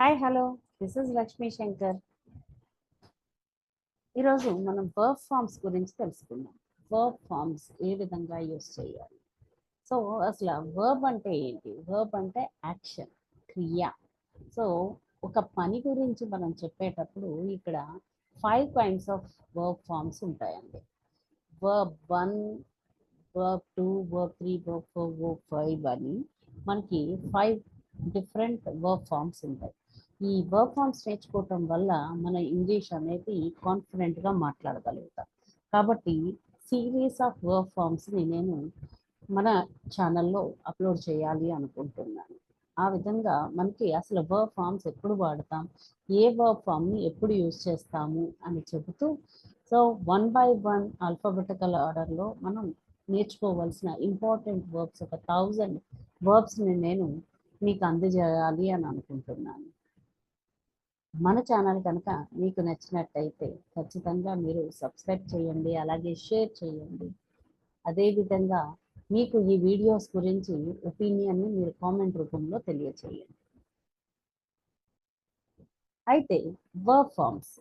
Hi hello this is Lakshmi Shankar. ఈరోజు మనం verb forms గురించి తెలుసుకుందాం. వర్బ్ ఫార్మ్స్ ఏ విధంగా యూస్ చేయాలి. సో అసలు వర్బ్ అంటే ఏంటి? వర్బ్ అంటే యాక్షన్, క్రియ. సో ఒక పని గురించి మనం చెప్పేటప్పుడు ఇక్కడ 5 కైండ్స్ ఆఫ్ వర్బ్ ఫార్మ్స్ ఉంటాయండి. Verb 1, verb 2, verb 3, verb 4, verb 5 అని మనకి 5 డిఫరెంట్ వర్బ్ ఫార్మ్స్ ఉంటాయి. ఈ వర్బ్ ఫార్మ్స్ నేర్చుకోవటం వల్ల మన ఇంగ్లీష్ అనేది కాన్ఫిడెంట్గా మాట్లాడగలుగుతాం. కాబట్టి సిరీస్ ఆఫ్ వర్బ్ ఫార్మ్స్ని నేను మన ఛానల్లో అప్లోడ్ చేయాలి అనుకుంటున్నాను. ఆ విధంగా మనకి అసలు వర్బ్ ఫార్మ్స్ ఎప్పుడు వాడతాం, ఏ వర్బ్ ఫామ్ని ఎప్పుడు యూజ్ చేస్తాము అని చెబుతూ, సో 1 by 1 ఆల్ఫాబెటికల్ ఆర్డర్లో మనం నేర్చుకోవాల్సిన ఇంపార్టెంట్ వర్బ్స్ ఒక 1000 వర్బ్స్ని నేను మీకు అందజేయాలి అని అనుకుంటున్నాను. మన ఛానల్ కనుక మీకు నచ్చినట్టయితే ఖచ్చితంగా మీరు సబ్స్క్రైబ్ చేయండి, అలాగే షేర్ చేయండి. అదేవిధంగా మీకు ఈ వీడియోస్ గురించి ఒపీనియన్ని మీరు కామెంట్ రూపంలో తెలియచేయండి. అయితే వర్బ్ ఫార్మ్స్,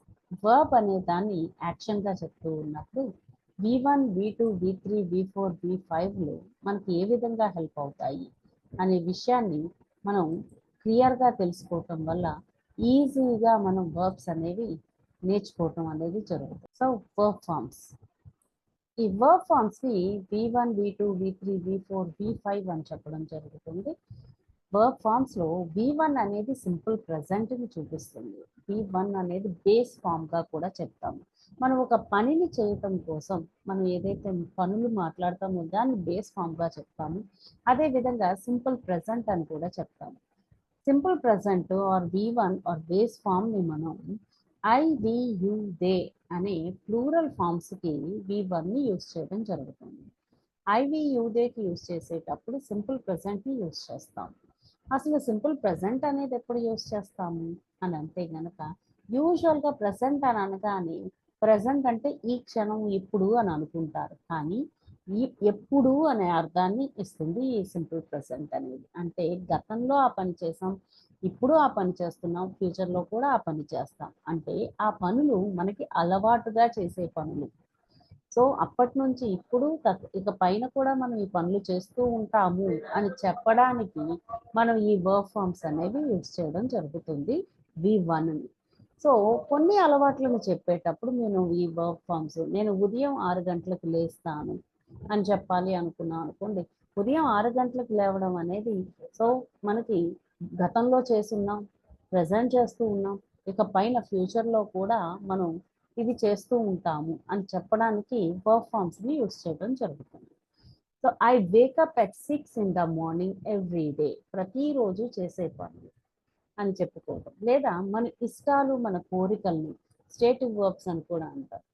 వర్బ్ అనే దాన్ని యాక్షన్గా చెప్తూ ఉన్నప్పుడు V1, V2, V3, V4, V5లో మనకి ఏ విధంగా హెల్ప్ అవుతాయి అనే విషయాన్ని మనం క్లియర్గా తెలుసుకోవటం వల్ల ఈజీగా మనం వర్బ్స్ అనేవి నేర్చుకోవటం అనేది జరుగుతుంది. సో వర్బ్ ఫార్మ్స్, ఈ verb ఫార్మ్స్ని V1, V2, V3, V4, V5 అని చెప్పడం జరుగుతుంది. వర్బ్ ఫార్మ్స్లో V1 అనేది సింపుల్ ప్రజెంట్ని చూపిస్తుంది. V1 అనేది బేస్ ఫామ్గా కూడా చెప్తాము. మనం ఒక పనిని చేయటం కోసం మనం ఏదైతే పనులు మాట్లాడతామో దాన్ని బేస్ ఫామ్గా చెప్తాము. అదేవిధంగా సింపుల్ ప్రజెంట్ అని కూడా చెప్తాము. Simple present or V1 or base ఫామ్ని మనం ఐ, వి, యు, దే అనే ప్లూరల్ ఫామ్స్కి V1ని యూజ్ చేయడం జరుగుతుంది. ఐ, వి, యు, దేకి యూజ్ చేసేటప్పుడు సింపుల్ ప్రజెంట్ని యూజ్ చేస్తాం. అసలు సింపుల్ ప్రజెంట్ అనేది ఎప్పుడు యూజ్ చేస్తాము అని అంటే కనుక యూజువల్గా ప్రజెంట్ అని అనగానే ప్రజెంట్ అంటే ఈ క్షణం ఇప్పుడు అని అనుకుంటారు, కానీ ఈ ఎప్పుడు అనే అర్థాన్ని ఇస్తుంది ఈ సింపుల్ ప్రజెంట్ అనేది. అంటే గతంలో ఆ పని చేసాం, ఇప్పుడు ఆ పని చేస్తున్నాం, ఫ్యూచర్లో కూడా ఆ పని చేస్తాం. అంటే ఆ పనులు మనకి అలవాటుగా చేసే పనులు. సో అప్పటి నుంచి ఇప్పుడు ఇక పైన కూడా మనం ఈ పనులు చేస్తూ ఉంటాము అని చెప్పడానికి మనం ఈ వర్బ్ ఫార్మ్స్ అనేవి యూజ్ చేయడం జరుగుతుంది V1ని. సో కొన్ని అలవాట్లను చెప్పేటప్పుడు నేను ఈ వర్బ్ ఫార్మ్స్, నేను ఉదయం 6 గంటలకు లేస్తాను అని చెప్పాలి అనుకున్నాం అనుకోండి. ఉదయం 6 గంటలకు లేవడం అనేది సో మనకి గతంలో చేస్తున్నాం, ప్రజెంట్ చేస్తూ ఉన్నాం, ఇక పైన ఫ్యూచర్లో కూడా మనం ఇది చేస్తూ ఉంటాము అని చెప్పడానికి వర్బ్ ఫార్మ్స్ని యూజ్ చేయడం జరుగుతుంది. So I wake up at 6 in the morning every day, ప్రతిరోజు చేసే పనులు అని చెప్పుకోవడం. లేదా మన ఇష్టాలు, మన కోరికల్ని స్టేటివ్ వర్బ్స్ అని కూడా అంటారు.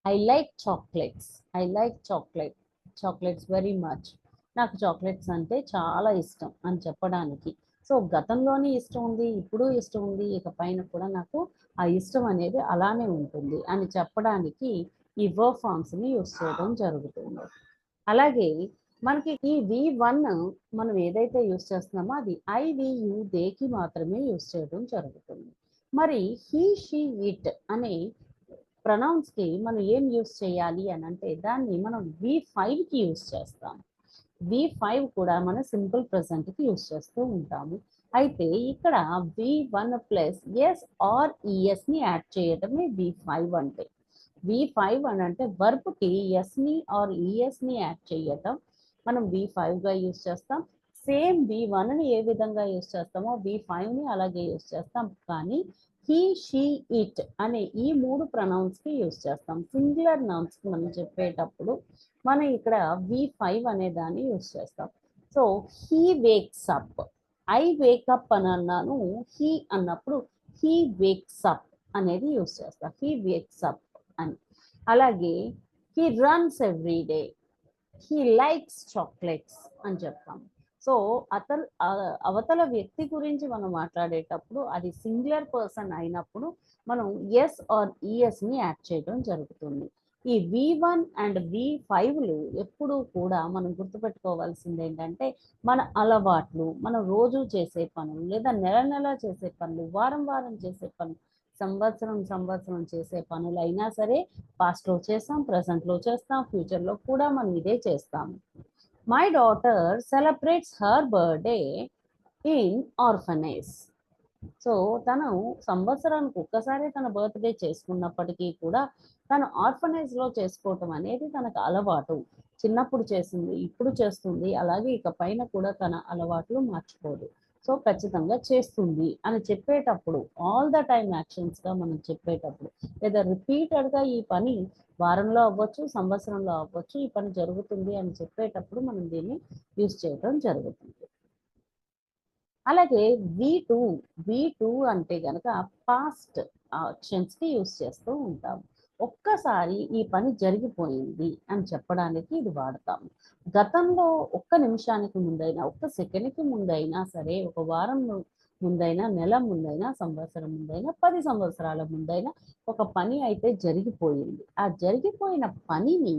I like chocolates, I like chocolates very much, నాకు చాక్లెట్స్ అంటే చాలా ఇష్టం అని చెప్పడానికి. సో గతంలోనే ఇష్టం ఉంది, ఇప్పుడు ఇష్టం ఉంది, ఇక పైన కూడా నాకు ఆ ఇష్టం అనేది అలానే ఉంటుంది అని చెప్పడానికి ఈ వర్బ్ ఫార్మ్స్ని యూజ్ చేయడం జరుగుతుంది. అలాగే మనకి ఈ V1 మనం ఏదైతే యూజ్ చేస్తున్నామో అది ఐ, వి, యు, దేకి మాత్రమే యూజ్ చేయడం జరుగుతుంది. మరి హీ, షీ, ఇట్ అనే ప్రొనౌన్స్కి మనం ఏం యూజ్ చేయాలి అని అంటే దాన్ని మనం V5కి యూజ్ చేస్తాం. V5 కూడా మన సింపుల్ ప్రజెంట్కి యూజ్ చేస్తూ ఉంటాము. అయితే ఇక్కడ V1 ప్లస్ ఎస్ ఆర్ ఈఎస్ని యాడ్ చేయడమే V5 అంటే. V5 అని అంటే వర్బ్కి ఎస్ని ఆర్ ఈఎస్ని యాడ్ చేయటం మనం V5గా యూజ్ చేస్తాం. సేమ్ V1ని ఏ విధంగా యూజ్ చేస్తామో V5ని అలాగే యూజ్ చేస్తాం, కానీ హీ, షీ, ఇట్ అనే ఈ 3 ప్రొనౌన్స్కి యూజ్ చేస్తాం. సింగులర్ నౌన్స్కి మనం చెప్పేటప్పుడు మనం ఇక్కడ V5 అనే దాన్ని యూజ్ చేస్తాం. So he wakes up, I wake up అని అన్నాను, హీ అన్నప్పుడు హీ వేక్స్ అప్ అనేది యూజ్ చేస్తాం, హీ వేక్స్ అప్ అని. అలాగే he runs every day, he likes chocolates అని చెప్తాం. సో అవతల వ్యక్తి గురించి మనం మాట్లాడేటప్పుడు అది సింగులర్ పర్సన్ అయినప్పుడు మనం ఎస్ ఆర్ ఈఎస్ని యాడ్ చేయడం జరుగుతుంది. ఈ V1 అండ్ V5లు ఎప్పుడూ కూడా మనం గుర్తుపెట్టుకోవాల్సింది ఏంటంటే మన అలవాట్లు, మనం రోజు చేసే పనులు, లేదా నెల నెల చేసే పనులు, వారం వారం చేసే పనులు, సంవత్సరం సంవత్సరం చేసే పనులు అయినా సరే పాస్ట్లో చేస్తాం, ప్రజెంట్లో చేస్తాం, ఫ్యూచర్లో కూడా మనం ఇదే చేస్తాము. My daughter celebrates her birthday in orphanage. So తను సంవత్సరానికి ఒక్కసారి తన బర్త్డే చేసుకున్నప్పటికీ కూడా తను ఆర్ఫనేజ్లో చేసుకోవటం అనేది తనకు అలవాటు. చిన్నప్పుడు చేసింది, ఇప్పుడు చేస్తుంది, అలాగే ఇక పైన కూడా తన అలవాట్లు మార్చుకోదు. సో ఖచ్చితంగా చేస్తుంది అని చెప్పేటప్పుడు ఆల్ ద టైమ్ యాక్షన్స్గా మనం చెప్పేటప్పుడు, లేదా రిపీటెడ్గా ఈ పని వారంలో అవ్వచ్చు, సంవత్సరంలో అవ్వచ్చు, ఈ పని జరుగుతుంది అని చెప్పేటప్పుడు మనం దీన్ని యూజ్ చేయడం జరుగుతుంది. అలాగే V2 అంటే కనుక పాస్ట్ యాక్షన్స్కి యూజ్ చేస్తూ ఉంటాము. ఒక్కసారి ఈ పని జరిగిపోయింది అని చెప్పడానికి ఇది వాడతాము. గతంలో ఒక్క నిమిషానికి ముందైనా, ఒక్క సెకండ్కి ముందైనా సరే, ఒక వారం ముందైనా, నెల ముందైనా, సంవత్సరం ముందైనా, 10 సంవత్సరాల ముందైనా ఒక పని అయితే జరిగిపోయింది. ఆ జరిగిపోయిన పనిని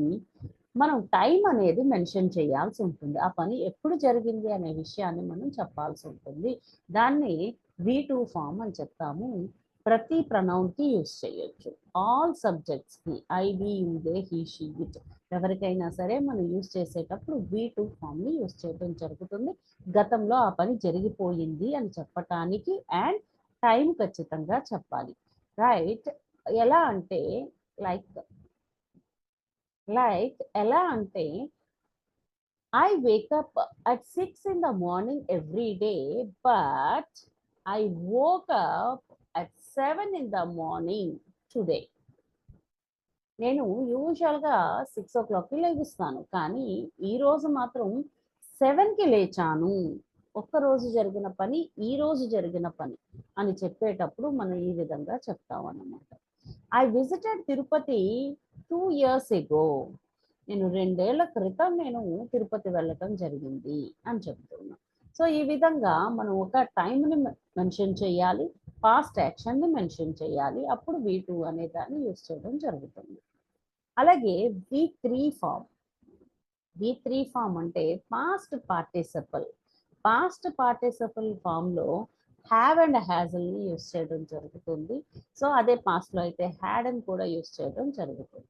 మనం టైం అనేది మెన్షన్ చేయాల్సి ఉంటుంది. ఆ పని ఎప్పుడు జరిగింది అనే విషయాన్ని మనం చెప్పాల్సి ఉంటుంది. దాన్ని V2 ఫామ్ అని చెప్తాము. ప్రతి ప్రొనౌన్‌కి యూజ్ చేయొచ్చు. ఆల్ సబ్జెక్ట్స్‌కి I, we, you, they, he, she, it ఎవరికైనా సరే మనం యూజ్ చేసేటప్పుడు V2 ఫామ్‌ని యూజ్ చేయడం జరుగుతుంది. గతంలో ఆ పని జరిగిపోయింది అని చెప్పటానికి అండ్ టైం ఖచ్చితంగా చెప్పాలి. రైట్? ఎలా అంటే లైక్ ఎలా అంటే I wake up at 6 in the morning every day, but I woke up at 7 in the morning today. నేను యూజువల్గా 6 o'clockకి లేగుస్తాను, కానీ ఈరోజు మాత్రం 7కి లేచాను. ఒక్కరోజు జరిగిన పని, ఈరోజు జరిగిన పని అని చెప్పేటప్పుడు మనం ఈ విధంగా చెప్తాం అన్నమాట. I visited Tirupati 2 years ago. నేను 2 ఏళ్ల క్రితం నేను తిరుపతి వెళ్ళటం జరిగింది అని చెప్తున్నాను. సో ఈ విధంగా మనం ఒక టైంని మెన్షన్ చేయాలి, పాస్ట్ యాక్షన్ని మెన్షన్ చేయాలి, అప్పుడు V2 అనే దాన్ని యూజ్ చేయడం జరుగుతుంది. అలాగే V3 ఫామ్ అంటే పాస్ట్ పార్టిసిపల్ ఫామ్లో హ్యావ్ అండ్ హ్యాజల్ని యూజ్ చేయడం జరుగుతుంది. సో అదే పాస్ట్లో అయితే హ్యాడ్ అని కూడా యూజ్ చేయడం జరుగుతుంది.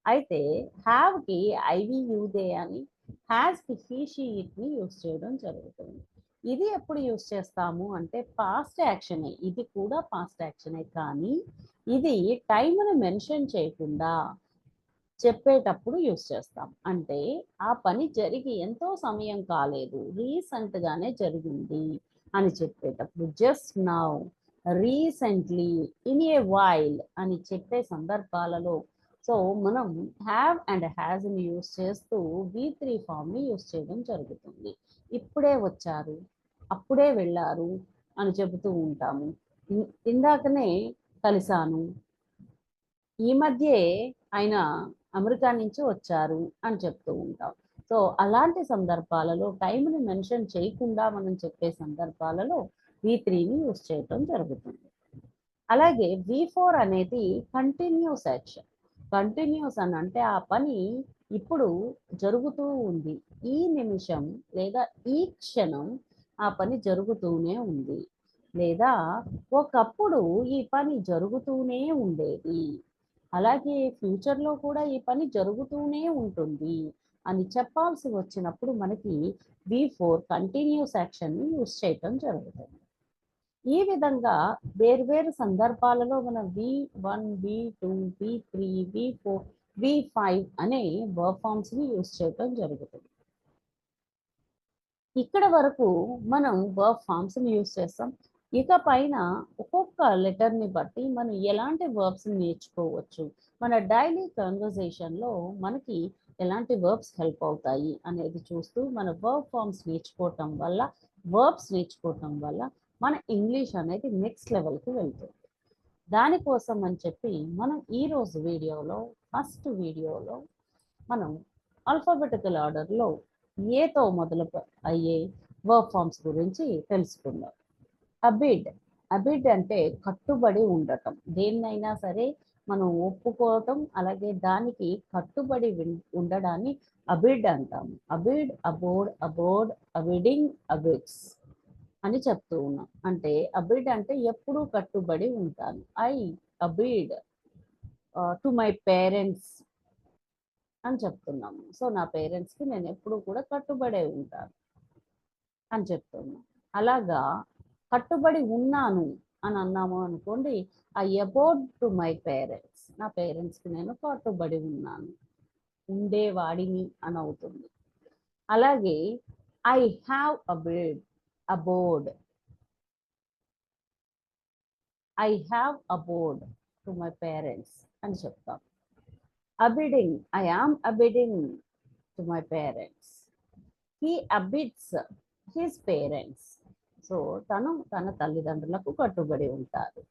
అయితే హ్యావ్కి ఐవి యూదే అని, హ్యాస్కి హీ షీ ఇట్ని యూజ్ చేయడం జరుగుతుంది. ఇది ఎప్పుడు యూజ్ చేస్తాము అంటే పాస్ట్ యాక్షనే, ఇది కూడా పాస్ట్ యాక్షనే, కానీ ఇది టైంని మెన్షన్ చేయకుండా చెప్పేటప్పుడు యూజ్ చేస్తాం. అంటే ఆ పని జరిగి ఎంతో సమయం కాలేదు, రీసెంట్గానే జరిగింది అని చెప్పేటప్పుడు just now, recently, in a while అని చెప్పే సందర్భాలలో సో మనం హ్యావ్ అండ్ హ్యాజ్ని యూజ్ చేస్తూ V3 ఫామ్ని యూజ్ చేయడం జరుగుతుంది. ఇప్పుడే వచ్చారు, అప్పుడే వెళ్ళారు అని చెబుతూ ఉంటాము. ఇందాకనే కలిశాను, ఈ మధ్యే ఆయన అమెరికా నుంచి వచ్చారు అని చెప్తూ ఉంటాం. సో అలాంటి సందర్భాలలో టైంని మెన్షన్ చేయకుండా మనం చెప్పే సందర్భాలలో V3ని యూజ్ చేయడం జరుగుతుంది. అలాగే V4 అనేది కంటిన్యూస్ యాక్షన్. కంటిన్యూస్ అని అంటే ఆ పని ఇప్పుడు జరుగుతూ ఉంది, ఈ నిమిషం లేదా ఈ క్షణం ఆ పని జరుగుతూనే ఉంది, లేదా ఒకప్పుడు ఈ పని జరుగుతూనే ఉండేది, అలాగే ఫ్యూచర్లో కూడా ఈ పని జరుగుతూనే ఉంటుంది అని చెప్పాల్సి వచ్చినప్పుడు మనకి V4 కంటిన్యూస్ యాక్షన్ని యూజ్ చేయటం జరుగుతుంది. ఈ విధంగా వేర్వేరు సందర్భాలలో మనం V1, V2, V3, V4, V5 అనే వర్బ్ ఫామ్స్ని యూజ్ చేయడం జరుగుతుంది. ఇక్కడ వరకు మనం వర్బ్ ఫామ్స్ని యూజ్ చేస్తాం. ఇక పైన ఒక్కొక్క లెటర్ని బట్టి మనం ఎలాంటి వర్బ్స్ని నేర్చుకోవచ్చు, మన డైలీ కన్వర్జేషన్లో మనకి ఎలాంటి వర్బ్స్ హెల్ప్ అవుతాయి అనేది చూస్తూ మన వర్బ్ ఫామ్స్ నేర్చుకోవటం వల్ల, వర్బ్స్ నేర్చుకోవటం వల్ల మన ఇంగ్లీష్ అనేది నెక్స్ట్ లెవెల్కి వెళ్తుంది. దానికోసం అని చెప్పి మనం ఈరోజు వీడియోలో, ఫస్ట్ వీడియోలో మనం ఆల్ఫాబెటికల్ ఆర్డర్లో ఏతో మొదలు అయ్యే వర్బ్ ఫామ్స్ గురించి తెలుసుకుందాం. అబిడ్ అంటే కట్టుబడి ఉండటం. దేన్నైనా సరే మనం ఒప్పుకోవటం, అలాగే దానికి కట్టుబడి ఉండడాన్ని అబిడ్ అంటాము. అబిడ్, అబోర్డ్, అబోర్డ్, అబిడింగ్, అబిడ్స్ అని చెప్తూ ఉన్నాం. అంటే అబిడ్ అంటే ఎప్పుడూ కట్టుబడి ఉంటాను. I abide to my parents అని చెప్తున్నాము. సో నా పేరెంట్స్కి నేను ఎప్పుడూ కూడా కట్టుబడే ఉంటాను అని చెప్తున్నాను. అలాగా కట్టుబడి ఉన్నాను అని అన్నాము అనుకోండి, I about to my parents, నా పేరెంట్స్కి నేను కట్టుబడి ఉన్నాను, ఉండేవాడిని అని అవుతుంది. అలాగే I have abode, I have abode to my parents అని చెప్తాం. Abiding, I am abiding to my parents. He abides his parents. So తను తన తల్లిదండ్రులకు కట్టుబడి ఉంటారు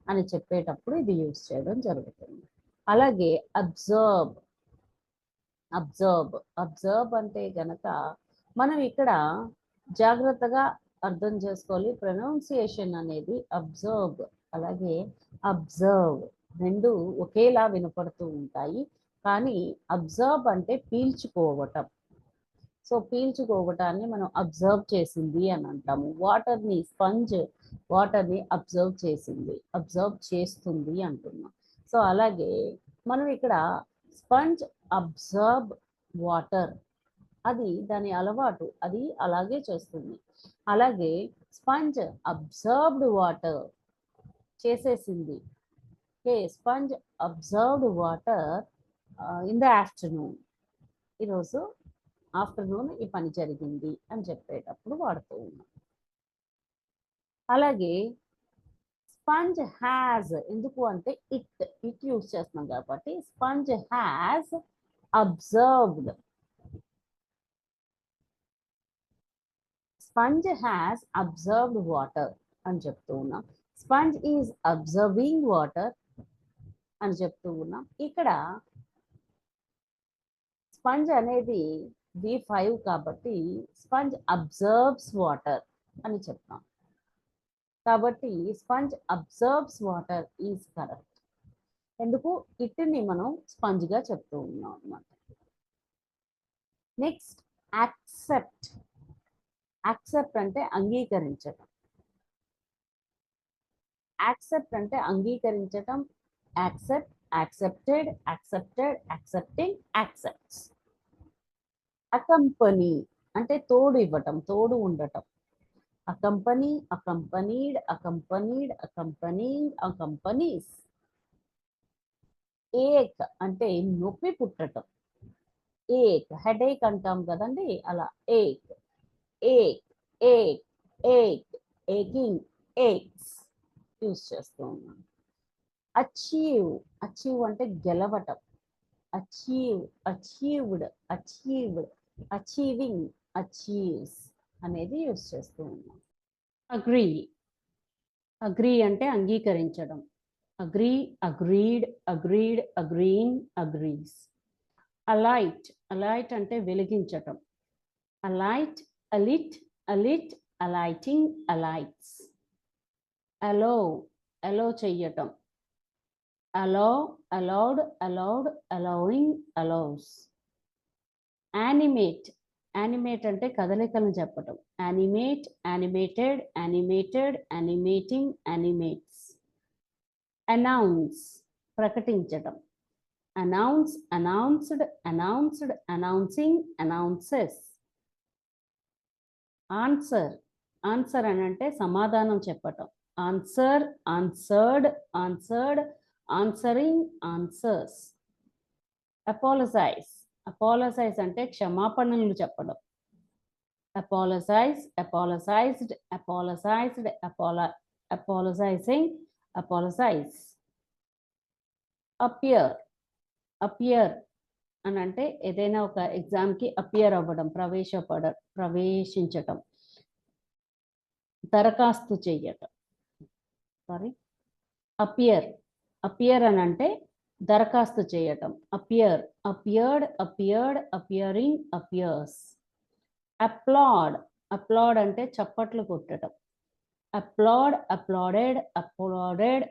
అని చెప్పేటప్పుడు ఇది యూజ్ చేయడం జరుగుతుంది. అలాగే అబ్జర్వ్, అబ్జర్వ్ అంటే గనక మనం ఇక్కడ జాగ్రత్తగా అర్థం చేసుకోవాలి. ప్రొనౌన్సియేషన్ అనేది అబ్జర్వ్ అలాగే అబ్జర్వ్ రెండు ఒకేలా వినపడుతూ ఉంటాయి. కానీ అబ్జర్వ్ అంటే పీల్చుకోవటం. సో పీల్చుకోవటాన్ని మనం అబ్జర్వ్ చేసింది అని అంటాము. స్పంజ్ వాటర్ని అబ్జర్వ్ చేస్తుంది అంటున్నాం. సో అలాగే మనం ఇక్కడ స్పంజ్ అబ్జర్వ్ వాటర్, అది దాని అలవాటు, అది అలాగే చేస్తుంది. అలాగే స్పంజ్ అబ్జర్వ్డ్ వాటర్ చేసేసింది. Sponge observed water in the afternoon, ఈరోజు ఆఫ్టర్నూన్ ఈ పని జరిగింది అని చెప్పేటప్పుడు వాడుతూ ఉన్నాం. అలాగే స్పంజ్ హ్యాజ్, ఎందుకు అంటే ఇట్ యూజ్ చేస్తున్నాం కాబట్టి sponge has observed, sponge has observed water అని చెప్తూ ఉన్నాం. స్పంజ్ ఈజ్ అబ్జర్వింగ్ వాటర్ అని చెప్తూ ఉన్నాం. ఇక్కడ స్పంజ్ అనేది V5 కాబట్టి స్పంజ్ అబ్జర్వ్స్ వాటర్ అని చెప్తాం. కాబట్టి sponge absorbs water is correct. ఎందుకు ఇట్ని మనం స్పంజ్గా చెప్తూ ఉన్నాం అన్నమాట. నెక్స్ట్ యాక్సెప్ట్, యాక్సెప్ట్ అంటే అంగీకరించటం. యాక్సెప్ట్ అంటే అంగీకరించటం. Accept, accepted, accepted, accepting, accepts. Accompany అంటే తోడు ఇవ్వటం, తోడు ఉండటం. అకంపనీ, అకంపనీడ్, అకంపనీడ్, అకంపనీయింగ్, అకంపనీస్. ఏక్ అంటే నొప్పి పుట్టటం. ఏక్, హెడేక్ అంటాం కదండి, అలా ఏక్, ఏక్, ఏక్, ఏక్, ఏకింగ్, ఏక్స్ యూజ్ చేస్తూ ఉన్నాం. అచీవ్ అంటే గెలవటం. అచీవ్డ్, అచీవింగ్, అచీవ్స్ అనేది యూజ్ చేస్తూ ఉన్నాం. అగ్రీ అంటే అంగీకరించడం. Agreed, agreeing, agrees. అలైట్ అంటే వెలిగించటం. అలిట్, అలైటింగ్, అలైట్స్. అలో చెయ్యటం. allowed, allowing, allows. యానిమేట్ అంటే కదలికలను చెప్పటం. animated, animating, animates. అనౌన్స్ ప్రకటించటం. announced, announcing, announces. ఆన్సర్ అని అంటే సమాధానం చెప్పటం. answered, answering, answers. అపాలజైజ్ అంటే క్షమాపణలు చెప్పడం. apologized, apologizing, apologize. అపియర్ అని అంటే ఏదైనా ఒక ఎగ్జామ్కి అపియర్ అవ్వడం, ప్రవేశించటం, దరఖాస్తు చెయ్యటం. అపియర్ అని అంటే దరఖాస్తు చేయటం. Appeared, appearing, appears. అప్లాడ్ అంటే చప్పట్లు కొట్టడం. applauded,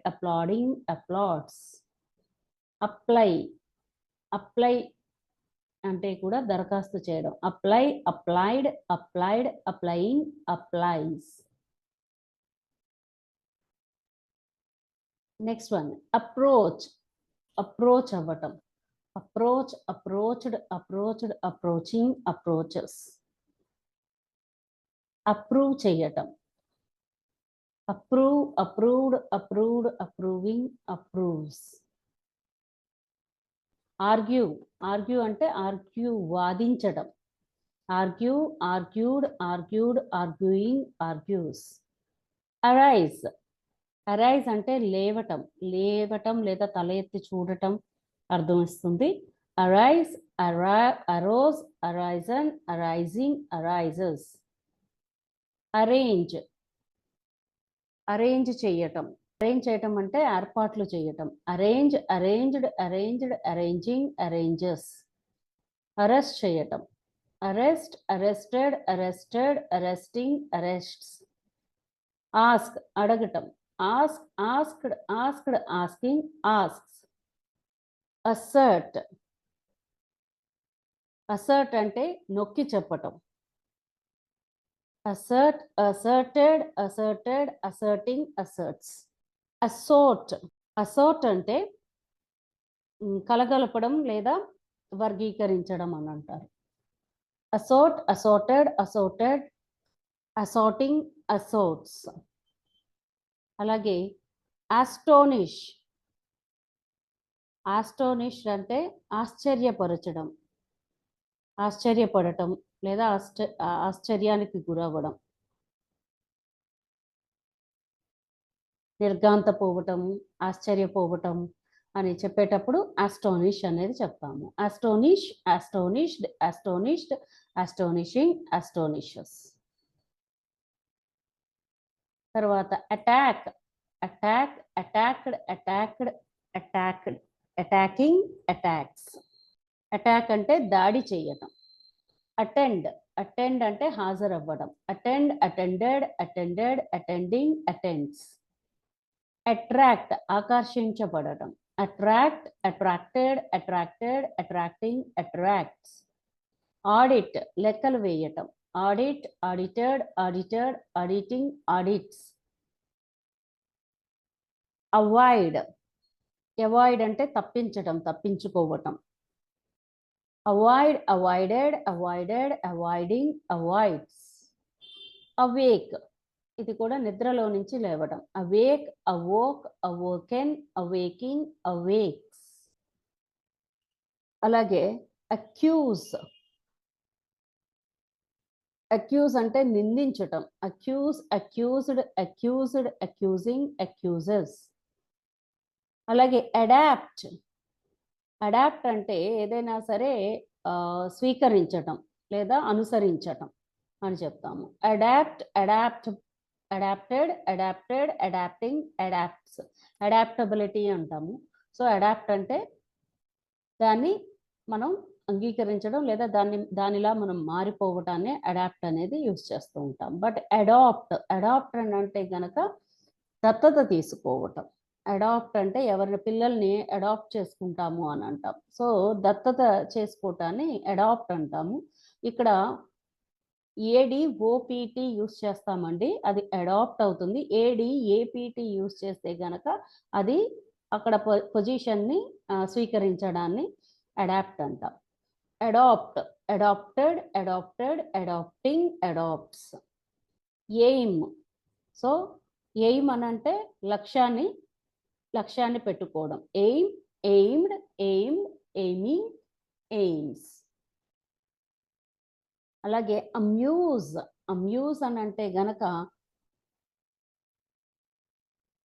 applauding, applauds. Apply, apply అంటే కూడా దరఖాస్తు చేయడం. Apply, applied, applied, applying, applies. Next one approach, approach అవ్వటం. Approach, approached, approached, approaching, approaches. Approve చేయటం. Approve, approved, approved, approving, approves. Argue, argue అంటే ఆర్గ్యూ వాదించడం. Argue, argued, argued, arguing, argues. Arise, arise అంటే లేవటం, లేవటం లేదా తల ఎత్తి చూడటం అర్థం ఇస్తుంది. Arise, arose, arisen, arising, arises. Arrange, arrange చేయటం. అరేంజ్ చేయటం అంటే ఏర్పాట్లు చేయటం. Arrange, arranged, arranged, arranging, arranges. Arrest చేయటం. Arrest, arrested, arrested, arresting, arrests. Ask, అడగటం. Ask, asked, asked, asking, asks. Assert, assert అంటే నొక్కి చెప్పటం. Assert, asserted, asserted, asserting, asserts. Assort, assort అంటే కలగలపడం లేదా వర్గీకరించడం అని అంటారు. Assort, assorted, assorted, assorting, assorts. అలాగే ఆస్టోనిష్, ఆస్టోనిష్ అంటే ఆశ్చర్యపరచడం, ఆశ్చర్యపడటం లేదా ఆశ్చర్యానికి గురవ్వడం. నిర్గాంతపోవటం, ఆశ్చర్యపోవటం అని చెప్పేటప్పుడు ఆస్టోనిష్ అనేది చెప్తాము. ఆస్టోనిష్, ఆస్టోనిష్డ్, ఆస్టోనిష్డ్, ఆస్టోనిషింగ్, ఆస్టోనిషస్. తర్వాత attack, attack, attacked, attacked, attacked, attacking, attacks. Attack అంటే దాడి చేయటం. అటెండ్, అటెండ్ అంటే హాజరవ్వడం. Attend, attended, attended, attending, attends. Attract, ఆకర్షించబడటం. Attract, attracted, attracted, attracting, attracts. Audit, లెక్కలు వేయటం. Audit, audited, audited, auditing, audits. Avoid, avoid అంటే తప్పించటం, తప్పించుకోవటం. Avoid, avoided, avoided, avoiding, avoids. Awake, ఇది కూడా నిద్రలో నుంచి లేవడం. Awake, awoke, awoken, awaking, awakes. అలాగే అక్యూజ్, అక్యూజ్ అంటే నిందించటం. Accuse, accused, accused, accusing, accuses. అలాగే అడాప్ట్, అడాప్ట్ అంటే ఏదైనా సరే స్వీకరించటం లేదా అనుసరించటం అని చెప్తాము. Adapt, adapt, adapted, adapted, adapting, adapts. Adaptability అంటాము. సో అడాప్ట్ అంటే దాన్ని మనం అంగీకరించడం లేదా దానిలా మనం మారిపోవటాన్ని అడాప్ట్ అనేది యూజ్ చేస్తూ ఉంటాం. బట్ అడాప్ట్, అడాప్ట్ అంటే కనుక దత్తత తీసుకోవటం. అడాప్ట్ అంటే ఎవరి పిల్లల్ని అడాప్ట్ చేసుకుంటాము అని అంటాం. సో దత్తత చేసుకోవటాన్ని అడాప్ట్ అంటాము. ఇక్కడ ఏడి ఓపీటీ యూస్ చేస్తామండి, అది అడాప్ట్ అవుతుంది. ఏడి ఏపీటీ యూస్ చేస్తే గనక అది అక్కడ పొజిషన్ని స్వీకరించడాన్ని అడాప్ట్ అంటాం. Adapt, adapted, adapted, adapting, adapts. Aim, so aim అనంటే లక్ష్యాన్ని పెట్టుకోవడం. Aim, aimed, aimed, aiming, aims. అలాగే అమ్యూజ్, అమ్యూజ్ అని అంటే గనక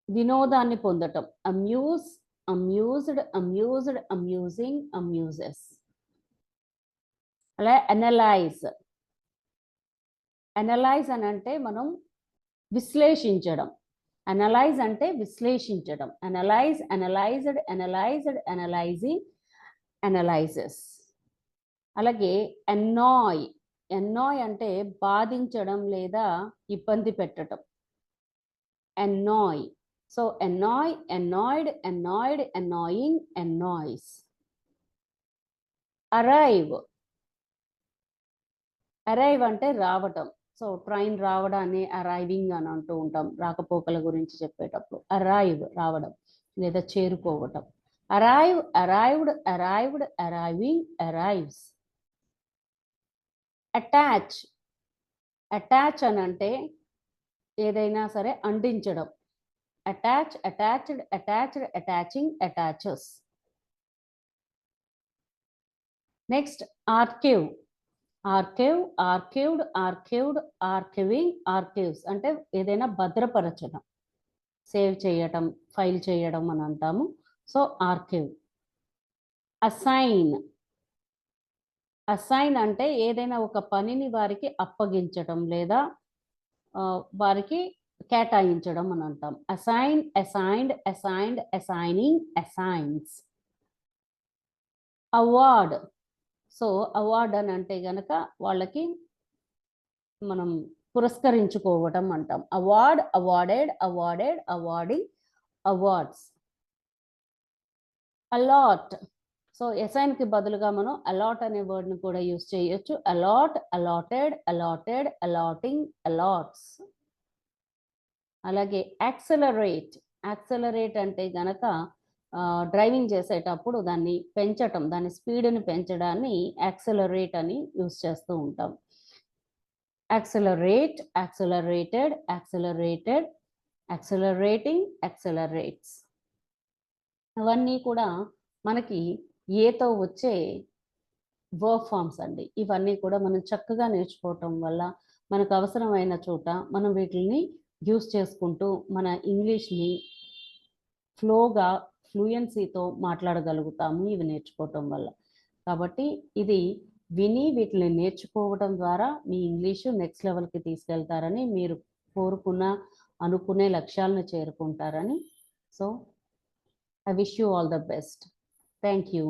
వినోదాన్ని పొందటం. Amuse, amused, amused, amusing, amuses. అలా అనలైజ్, అనలైజ్ అని అంటే మనం విశ్లేషించడం. అనలైజ్ అంటే విశ్లేషించడం. Analyse, analysed, analysed, analysing, analyses. అలాగే అన్నాయ్, అన్నాయ్ అంటే బాధించడం లేదా ఇబ్బంది పెట్టడం. Annoy. So annoy, annoyed, annoyed, annoying, annoys. arrive, arrive అంటే రావటం. సో ట్రైన్ రావడాన్ని అరైవింగ్ అని అంటూ ఉంటాం రాకపోకల గురించి చెప్పేటప్పుడు. అరైవ్ రావడం లేదా చేరుకోవటం. arrive, arrived, arrived, arriving, arrives. attach, attach అని అంటే ఏదైనా సరే అంటించడం. attach, attached, attached, attaching, attaches. Next archive, archive, archived, archived, archiving, archives అంటే ఏదైనా భద్రపరచడం, సేవ్ చేయటం, ఫైల్ చేయడం అని అంటాము. So archive. అసైన్, అసైన్ అంటే ఏదైనా ఒక పనిని వారికి అప్పగించడం లేదా వారికి కేటాయించడం అని అంటాం. Assign, assigned, assigned, assigning, assigns. Award, so award అని అంటే గనక వాళ్ళకి మనం పురస్కరించుకోవటం అంటాం. Award, awarded, awarded, awarding, awards. Allot, so అసైన్కి బదులుగా మనం అలాట్ అనే వర్డ్ని కూడా యూజ్ చేయొచ్చు. Allot, allotted, allotted, allotting, allots. అలాగే యాక్సలరేట్, యాక్సలరేట్ అంటే గనక డ్రైవింగ్ చేసేటప్పుడు దాన్ని పెంచటం, దాని స్పీడ్ని పెంచడాన్ని యాక్సలరేట్ అని యూజ్ చేస్తూ ఉంటాం. Accelerate, accelerated, accelerated, accelerating, accelerates. ఇవన్నీ కూడా మనకి ఏతో వచ్చే వర్బ్ ఫామ్స్ అండి. ఇవన్నీ కూడా మనం చక్కగా నేర్చుకోవటం వల్ల మనకు అవసరమైన చోట మనం వీటిని యూస్ చేసుకుంటూ మన ఇంగ్లీష్ని ఫ్లోగా, ఫ్లూయెన్సీతో మాట్లాడగలుగుతాము ఇవి నేర్చుకోవటం వల్ల. కాబట్టి ఇది విని వీటిని నేర్చుకోవడం ద్వారా మీ ఇంగ్లీషు నెక్స్ట్ లెవెల్కి తీసుకెళ్తారని, మీరు అనుకునే లక్ష్యాలను చేరుకుంటారని. So I wish you all the best. Thank you.